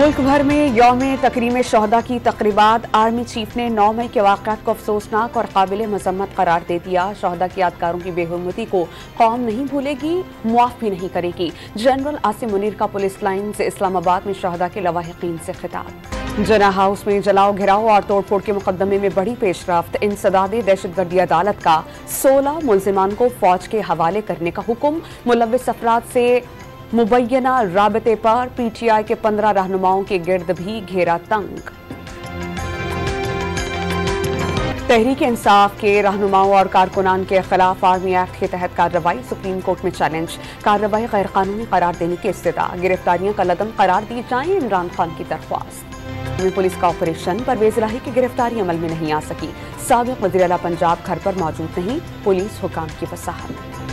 मुल्क भर में यौम तकरीम शहदा की तकरीबात। आर्मी चीफ ने 9 मई के वाक़यात को अफसोसनाक और काबिल मजम्मत करार दे दिया। शहदा की यादगारों की बेहुरमती को कौम नहीं भूलेगी, मुआफ भी नहीं करेगी। जनरल आसिम मुनीर का पुलिस लाइन से इस्लामाबाद में शहदा के लवाहिकीन से खिताब। जना हाउस में जलाओ घिराव और तोड़फोड़ के मुकदमे में बड़ी पेशरफ्त। इंसदाद दहशतगर्दी अदालत का 16 मुल्जिमान को फौज के हवाले करने का हुक्म। मुलव्विस अफराद से मुबैना राबते पर PTI के 15 रहनुमाओं के गिर्द भी घेरा तंग। तहरीक इंसाफ के रहनुमाओं और कारकुनान के खिलाफ आर्मी एक्ट के तहत कार्रवाई। सुप्रीम कोर्ट में चैलेंज। कार्रवाई गैर कानूनी करार देने की इस्तदा। गिरफ्तारियां कलअदम करार दी जाएं। इमरान खान की दरख्वास्त। पुलिस का ऑपरेशन। परवेज इलाही की गिरफ्तारी अमल में नहीं आ सकी। साबिक वज़ीर आला पंजाब घर पर मौजूद नहीं। पुलिस हुकाम की वसाहत।